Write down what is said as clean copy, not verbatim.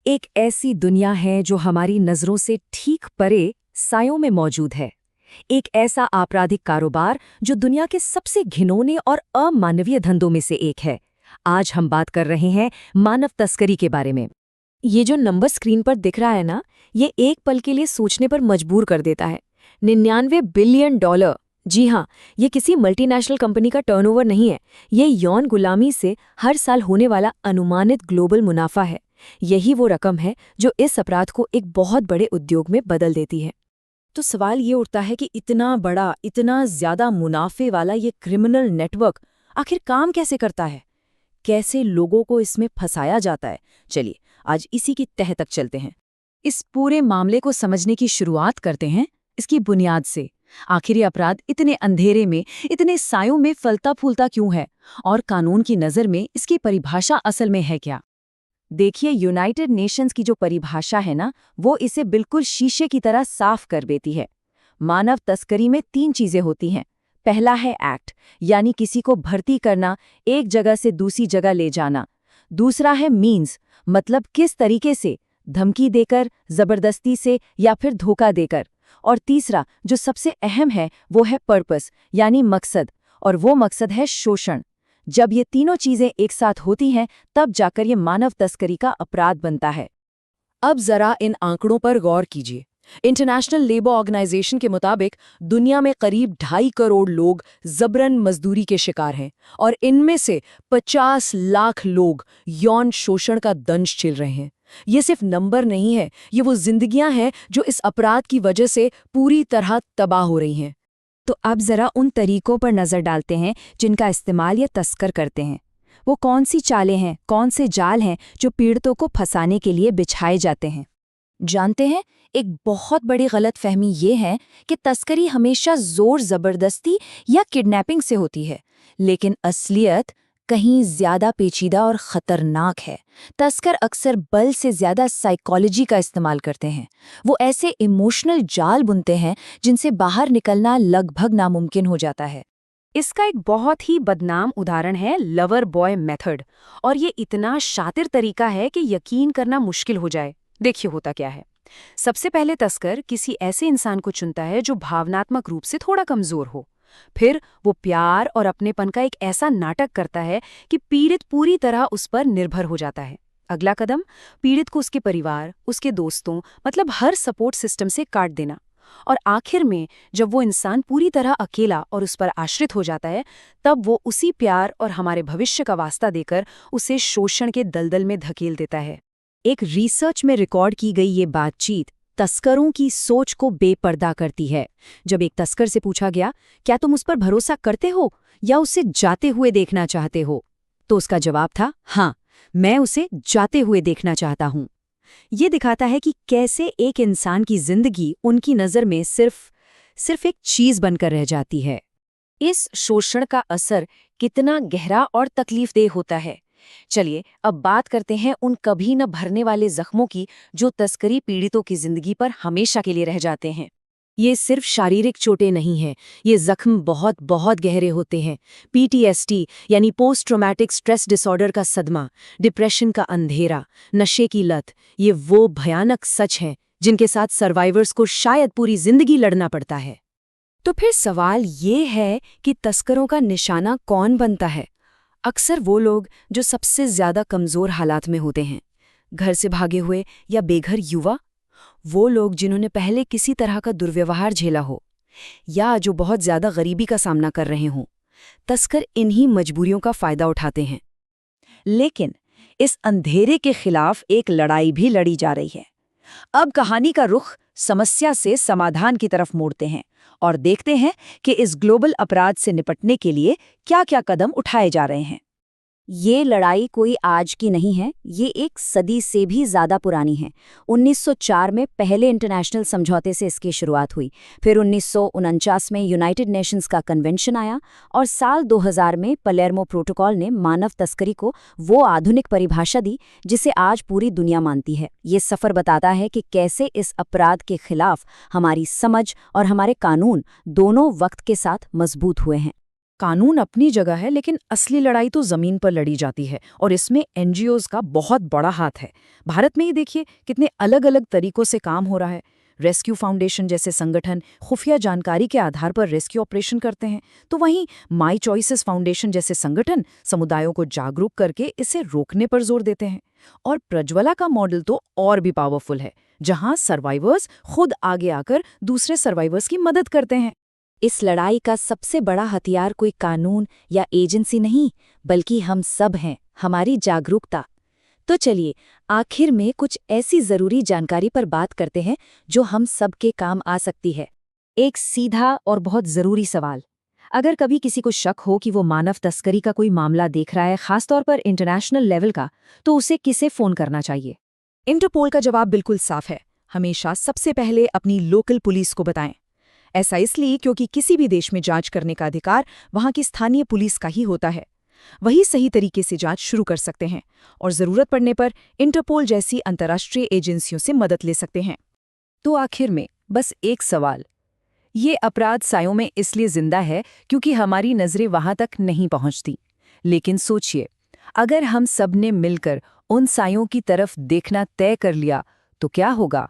एक ऐसी दुनिया है जो हमारी नज़रों से ठीक परे सायों में मौजूद है। एक ऐसा आपराधिक कारोबार जो दुनिया के सबसे घिनौने और अमानवीय धंधों में से एक है। आज हम बात कर रहे हैं मानव तस्करी के बारे में। ये जो नंबर स्क्रीन पर दिख रहा है ना, ये एक पल के लिए सोचने पर मजबूर कर देता है। 99 बिलियन डॉलर। जी हाँ, ये किसी मल्टीनेशनल कंपनी का टर्नओवर नहीं है। ये यौन गुलामी से हर साल होने वाला अनुमानित ग्लोबल मुनाफा है। यही वो रकम है जो इस अपराध को एक बहुत बड़े उद्योग में बदल देती है। तो सवाल ये उठता है कि इतना बड़ा, इतना ज्यादा मुनाफे वाला ये क्रिमिनल नेटवर्क आखिर काम कैसे करता है? कैसे लोगों को इसमें फंसाया जाता है? चलिए आज इसी की तह तक चलते हैं। इस पूरे मामले को समझने की शुरुआत करते हैं इसकी बुनियाद से। आखिर ये अपराध इतने अंधेरे में, इतने सायों में फलता फूलता क्यों है, और कानून की नज़र में इसकी परिभाषा असल में है क्या? देखिए, यूनाइटेड नेशंस की जो परिभाषा है ना, वो इसे बिल्कुल शीशे की तरह साफ कर देती है। मानव तस्करी में 3 चीजें होती हैं। पहला है एक्ट, यानी किसी को भर्ती करना, एक जगह से दूसरी जगह ले जाना। दूसरा है मीन्स, मतलब किस तरीके से, धमकी देकर, जबरदस्ती से या फिर धोखा देकर। और तीसरा, जो सबसे अहम है, वो है पर्पस, यानी मकसद, और वो मकसद है शोषण। जब ये तीनों चीजें एक साथ होती हैं, तब जाकर ये मानव तस्करी का अपराध बनता है। अब जरा इन आंकड़ों पर गौर कीजिए। इंटरनेशनल लेबर ऑर्गेनाइजेशन के मुताबिक दुनिया में करीब 2.5 करोड़ लोग जबरन मजदूरी के शिकार हैं, और इनमें से 50 लाख लोग यौन शोषण का दंश झेल रहे हैं। ये सिर्फ नंबर नहीं है, ये वो जिंदगियां हैं जो इस अपराध की वजह से पूरी तरह तबाह हो रही हैं। तो अब जरा उन तरीकों पर नज़र डालते हैं जिनका इस्तेमाल ये तस्कर करते हैं। वो कौन सी चालें हैं, कौन से जाल हैं जो पीड़ितों को फंसाने के लिए बिछाए जाते हैं। जानते हैं, एक बहुत बड़ी गलतफहमी ये है कि तस्करी हमेशा जोर जबरदस्ती या किडनैपिंग से होती है, लेकिन असलियत कहीं ज्यादा पेचीदा और खतरनाक है। तस्कर अक्सर बल से ज्यादा साइकोलॉजी का इस्तेमाल करते हैं। वो ऐसे इमोशनल जाल बुनते हैं जिनसे बाहर निकलना लगभग नामुमकिन हो जाता है। इसका एक बहुत ही बदनाम उदाहरण है लवर बॉय मेथड, और ये इतना शातिर तरीका है कि यकीन करना मुश्किल हो जाए। देखिए होता क्या है। सबसे पहले तस्कर किसी ऐसे इंसान को चुनता है जो भावनात्मक रूप से थोड़ा कमजोर हो। फिर वो प्यार और अपनेपन का एक ऐसा नाटक करता है कि पीड़ित पूरी तरह उस पर निर्भर हो जाता है। अगला कदम, पीड़ित को उसके परिवार, उसके दोस्तों, मतलब हर सपोर्ट सिस्टम से काट देना। और आखिर में जब वो इंसान पूरी तरह अकेला और उस पर आश्रित हो जाता है, तब वो उसी प्यार और हमारे भविष्य का वास्ता देकर उसे शोषण के दलदल में धकेल देता है। एक रिसर्च में रिकॉर्ड की गई ये बातचीत तस्करों की सोच को बेपर्दा करती है। जब एक तस्कर से पूछा गया, क्या तुम उस पर भरोसा करते हो या उसे जाते हुए देखना चाहते हो, तो उसका जवाब था, हाँ, मैं उसे जाते हुए देखना चाहता हूं। ये दिखाता है कि कैसे एक इंसान की जिंदगी उनकी नज़र में सिर्फ एक चीज बनकर रह जाती है। इस शोषण का असर कितना गहरा और तकलीफदेह होता है। चलिए अब बात करते हैं उन कभी न भरने वाले जख्मों की जो तस्करी पीड़ितों की जिंदगी पर हमेशा के लिए रह जाते हैं। ये सिर्फ शारीरिक चोटें नहीं हैं, ये जख्म बहुत बहुत गहरे होते हैं। PTSD यानी पोस्ट ट्रॉमेटिक स्ट्रेस डिसऑर्डर का सदमा, डिप्रेशन का अंधेरा, नशे की लत, ये वो भयानक सच हैं जिनके साथ सर्वाइवर्स को शायद पूरी जिंदगी लड़ना पड़ता है। तो फिर सवाल ये है कि तस्करों का निशाना कौन बनता है? अक्सर वो लोग जो सबसे ज्यादा कमजोर हालात में होते हैं, घर से भागे हुए या बेघर युवा, वो लोग जिन्होंने पहले किसी तरह का दुर्व्यवहार झेला हो, या जो बहुत ज्यादा गरीबी का सामना कर रहे हों। तस्कर इन्हीं मजबूरियों का फायदा उठाते हैं। लेकिन इस अंधेरे के खिलाफ एक लड़ाई भी लड़ी जा रही है। अब कहानी का रुख समस्या से समाधान की तरफ मोड़ते हैं और देखते हैं कि इस ग्लोबल अपराध से निपटने के लिए क्या-क्या कदम उठाए जा रहे हैं। ये लड़ाई कोई आज की नहीं है, ये एक सदी से भी ज़्यादा पुरानी है। 1904 में पहले इंटरनेशनल समझौते से इसकी शुरुआत हुई, फिर 1949 में यूनाइटेड नेशंस का कन्वेंशन आया, और साल 2000 में पलेर्मो प्रोटोकॉल ने मानव तस्करी को वो आधुनिक परिभाषा दी जिसे आज पूरी दुनिया मानती है। ये सफ़र बताता है कि कैसे इस अपराध के खिलाफ हमारी समझ और हमारे कानून दोनों वक्त के साथ मजबूत हुए हैं। कानून अपनी जगह है, लेकिन असली लड़ाई तो जमीन पर लड़ी जाती है, और इसमें एनजीओज का बहुत बड़ा हाथ है। भारत में ही देखिए कितने अलग अलग तरीकों से काम हो रहा है। रेस्क्यू फाउंडेशन जैसे संगठन खुफिया जानकारी के आधार पर रेस्क्यू ऑपरेशन करते हैं, तो वहीं माई चॉइसेस फाउंडेशन जैसे संगठन समुदायों को जागरूक करके इसे रोकने पर जोर देते हैं। और प्रज्वला का मॉडल तो और भी पावरफुल है, जहां सर्वाइवर्स खुद आगे आकर दूसरे सर्वाइवर्स की मदद करते हैं। इस लड़ाई का सबसे बड़ा हथियार कोई कानून या एजेंसी नहीं, बल्कि हम सब हैं, हमारी जागरूकता। तो चलिए आखिर में कुछ ऐसी जरूरी जानकारी पर बात करते हैं जो हम सब के काम आ सकती है। एक सीधा और बहुत जरूरी सवाल, अगर कभी किसी को शक हो कि वो मानव तस्करी का कोई मामला देख रहा है, खासतौर पर इंटरनेशनल लेवल का, तो उसे किसे फोन करना चाहिए? इंटरपोल का जवाब बिल्कुल साफ है। हमेशा सबसे पहले अपनी लोकल पुलिस को बताएं। ऐसा इसलिए क्योंकि किसी भी देश में जांच करने का अधिकार वहां की स्थानीय पुलिस का ही होता है। वही सही तरीके से जांच शुरू कर सकते हैं और जरूरत पड़ने पर इंटरपोल जैसी अंतर्राष्ट्रीय एजेंसियों से मदद ले सकते हैं। तो आखिर में बस एक सवाल, ये अपराध सायों में इसलिए जिंदा है क्योंकि हमारी नजरें वहां तक नहीं पहुंचती। लेकिन सोचिए, अगर हम सब ने मिलकर उन सायों की तरफ देखना तय कर लिया तो क्या होगा?